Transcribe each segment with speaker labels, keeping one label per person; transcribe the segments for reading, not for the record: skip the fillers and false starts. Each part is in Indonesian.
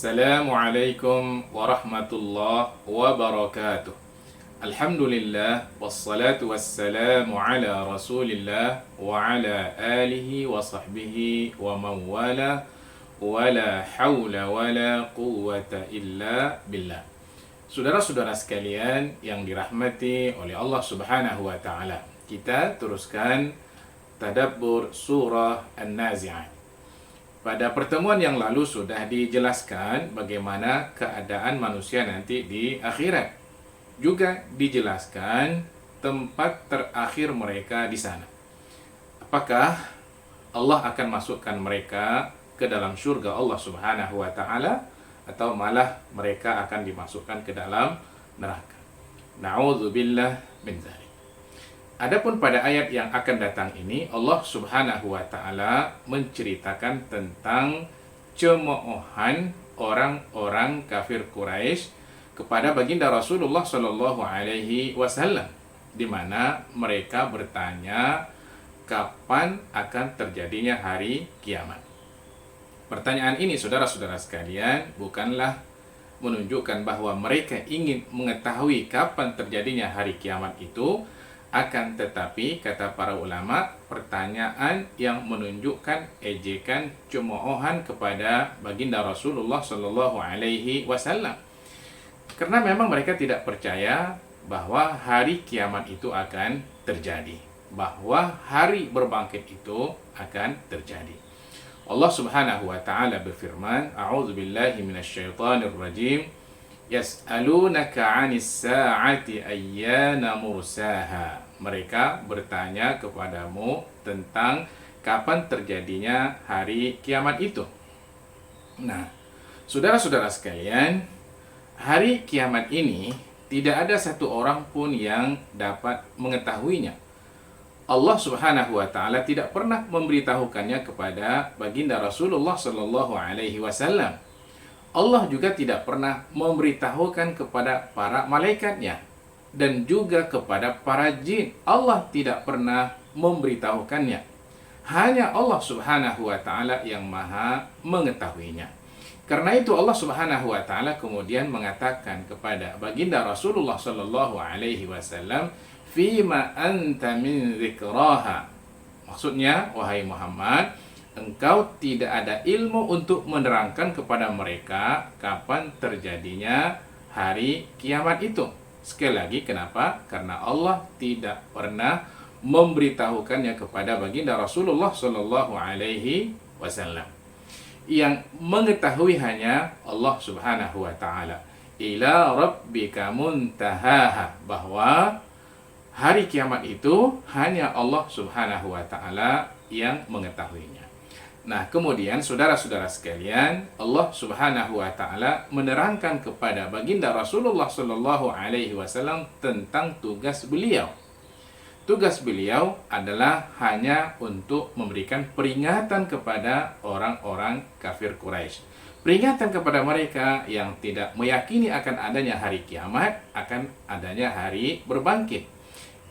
Speaker 1: Assalamualaikum warahmatullahi wabarakatuh. Alhamdulillah wassalatu wassalamu ala Rasulillah wa ala alihi wa sahbihi wa man wala wala haula wala quwwata illa billah. Saudara-saudara sekalian yang dirahmati oleh Allah Subhanahu wa taala, kita teruskan tadabbur surah An-Nazi'at. Pada pertemuan yang lalu sudah dijelaskan bagaimana keadaan manusia nanti di akhirat. Juga dijelaskan tempat terakhir mereka di sana. Apakah Allah akan masukkan mereka ke dalam surga Allah Subhanahu wa taala atau malah mereka akan dimasukkan ke dalam neraka? Na'udzubillah min dzalik. Adapun pada ayat yang akan datang ini, Allah Subhanahu wa taala menceritakan tentang cemoohan orang-orang kafir Quraisy kepada baginda Rasulullah Shallallahu alaihi wasallam, di mana mereka bertanya kapan akan terjadinya hari kiamat. Pertanyaan ini, saudara-saudara sekalian, bukanlah menunjukkan bahwa mereka ingin mengetahui kapan terjadinya hari kiamat itu. Akan tetapi, kata para ulama, pertanyaan yang menunjukkan ejekan cemoohan kepada baginda Rasulullah Shallallahu alaihi wasallam. Karena memang mereka tidak percaya bahwa hari kiamat itu akan terjadi, bahwa hari berbangkit itu akan terjadi. Allah Subhanahu wa taala berfirman, A'udzubillahi minasyaitonir rajim. Yas'alunaka 'anis sa'ati ayyana mursaha. Mereka bertanya kepadamu tentang kapan terjadinya hari kiamat itu. Nah, saudara-saudara sekalian, hari kiamat ini tidak ada satu orang pun yang dapat mengetahuinya. Allah Subhanahu wa taala tidak pernah memberitahukannya kepada baginda Rasulullah sallallahu alaihi wasallam. Allah juga tidak pernah memberitahukan kepada para malaikatnya dan juga kepada para jin. Allah tidak pernah memberitahukannya. Hanya Allah Subhanahu wa taala yang Maha mengetahuinya. Karena itu Allah Subhanahu wa taala kemudian mengatakan kepada baginda Rasulullah sallallahu alaihi wasallam, "Fima anta min dzikraha." Maksudnya, wahai Muhammad, engkau tidak ada ilmu untuk menerangkan kepada mereka kapan terjadinya hari kiamat itu. Sekali lagi, kenapa? Karena Allah tidak pernah memberitahukannya kepada baginda Rasulullah Shallallahu alaihi wasallam. Yang mengetahui hanya Allah Subhanahu wa taala. Ila rabbika muntahaha, bahwa hari kiamat itu hanya Allah Subhanahu wa taala yang mengetahuinya. Nah, kemudian saudara-saudara sekalian, Allah Subhanahu wa taala menerangkan kepada baginda Rasulullah Shallallahu alaihi wasallam tentang tugas beliau. Tugas beliau adalah hanya untuk memberikan peringatan kepada orang-orang kafir Quraisy. Peringatan kepada mereka yang tidak meyakini akan adanya hari kiamat, akan adanya hari berbangkit.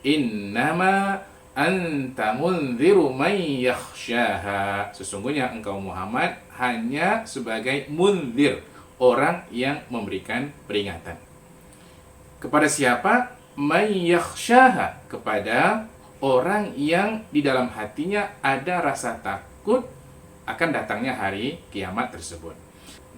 Speaker 1: Innama anta munziru man yakhshaha. Sesungguhnya engkau Muhammad hanya sebagai munzir, orang yang memberikan peringatan. Kepada siapa? Man yakhshaha, kepada orang yang di dalam hatinya ada rasa takut akan datangnya hari kiamat tersebut.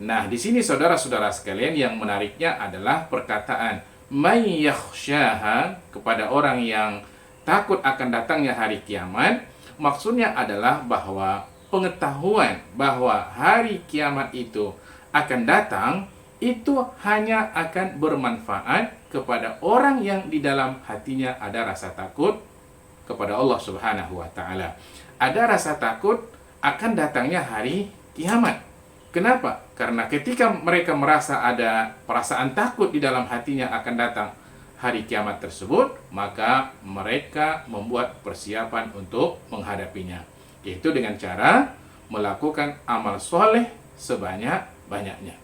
Speaker 1: Nah, di sini saudara-saudara sekalian, yang menariknya adalah perkataan man yakhshaha, kepada orang yang takut akan datangnya hari kiamat. Maksudnya adalah bahwa pengetahuan bahwa hari kiamat itu akan datang itu hanya akan bermanfaat kepada orang yang di dalam hatinya ada rasa takut kepada Allah Subhanahu wa taala. Ada rasa takut akan datangnya hari kiamat. Kenapa? Karena ketika mereka merasa ada perasaan takut di dalam hatinya akan datang hari kiamat tersebut, maka mereka membuat persiapan untuk menghadapinya, yaitu dengan cara melakukan amal soleh sebanyak-banyaknya.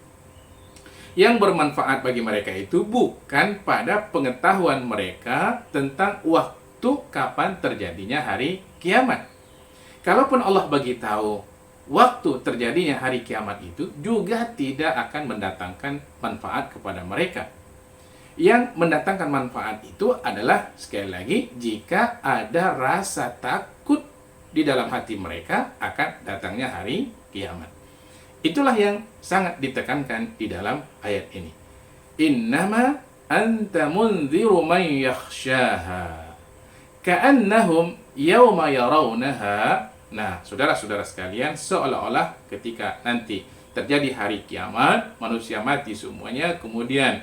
Speaker 1: Yang bermanfaat bagi mereka itu bukan pada pengetahuan mereka tentang waktu kapan terjadinya hari kiamat. Kalaupun Allah bagi tahu waktu terjadinya hari kiamat itu juga tidak akan mendatangkan manfaat kepada mereka. Yang mendatangkan manfaat itu adalah, sekali lagi, jika ada rasa takut di dalam hati mereka akan datangnya hari kiamat. Itulah yang sangat ditekankan di dalam ayat ini. Innama anta munziru man yakhshaha ka'annahum yawma yarawnaha. Nah, saudara-saudara sekalian, seolah-olah ketika nanti terjadi hari kiamat, manusia mati semuanya, kemudian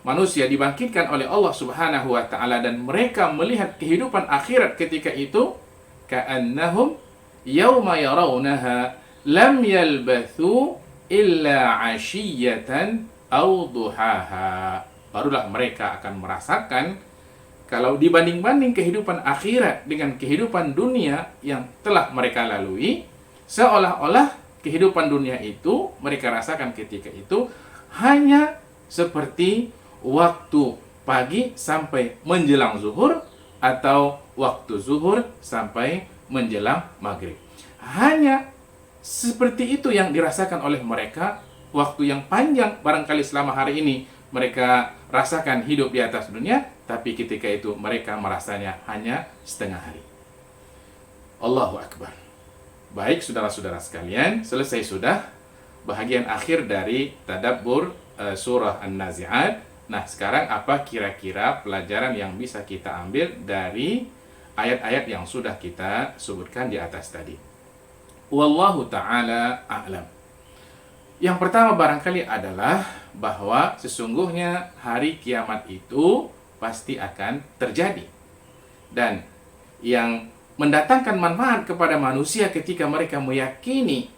Speaker 1: manusia dibangkitkan oleh Allah Subhanahu wa taala dan mereka melihat kehidupan akhirat ketika itu, ka'annahum yawma yarawnaha lam yalbathu illa 'ashiyatan aw duhaha. Barulah mereka akan merasakan kalau dibanding-banding kehidupan akhirat dengan kehidupan dunia yang telah mereka lalui, seolah-olah kehidupan dunia itu mereka rasakan ketika itu hanya seperti waktu pagi sampai menjelang zuhur atau waktu zuhur sampai menjelang maghrib. Hanya seperti itu yang dirasakan oleh mereka, waktu yang panjang barangkali selama hari ini mereka rasakan hidup di atas dunia, tapi ketika itu mereka merasanya hanya setengah hari. Allahu Akbar. Baik saudara-saudara sekalian, selesai sudah bahagian akhir dari tadabbur surah An-Nazi'at. Nah, sekarang apa kira-kira pelajaran yang bisa kita ambil dari ayat-ayat yang sudah kita sebutkan di atas tadi? Wallahu ta'ala a'lam. Yang pertama barangkali adalah bahwa sesungguhnya hari kiamat itu pasti akan terjadi. Dan yang mendatangkan manfaat kepada manusia ketika mereka meyakini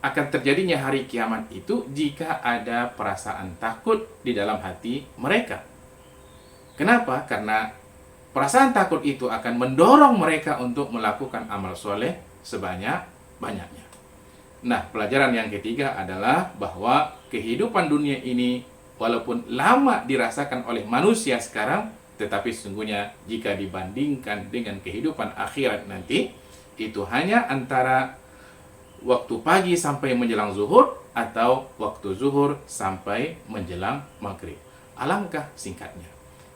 Speaker 1: akan terjadinya hari kiamat itu jika ada perasaan takut di dalam hati mereka. Kenapa? Karena perasaan takut itu akan mendorong mereka untuk melakukan amal soleh sebanyak-banyaknya. Nah, pelajaran yang ketiga adalah bahwa kehidupan dunia ini walaupun lama dirasakan oleh manusia sekarang, tetapi sesungguhnya jika dibandingkan dengan kehidupan akhirat nanti, itu hanya antara waktu pagi sampai menjelang zuhur atau waktu zuhur sampai menjelang maghrib. Alangkah singkatnya.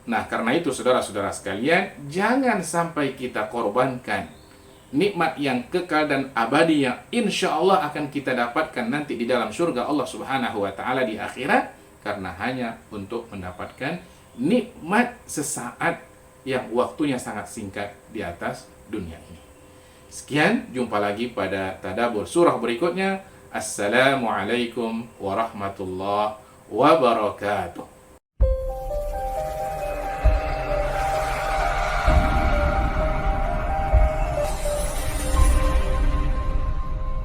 Speaker 1: Nah, karena itu saudara-saudara sekalian, jangan sampai kita korbankan nikmat yang kekal dan abadi yang insya Allah akan kita dapatkan nanti di dalam surga Allah Subhanahu wa ta'ala di akhirat, karena hanya untuk mendapatkan nikmat sesaat yang waktunya sangat singkat di atas dunia ini. Sekian, jumpa lagi pada tadabbur surah berikutnya. Assalamualaikum warahmatullahi wabarakatuh.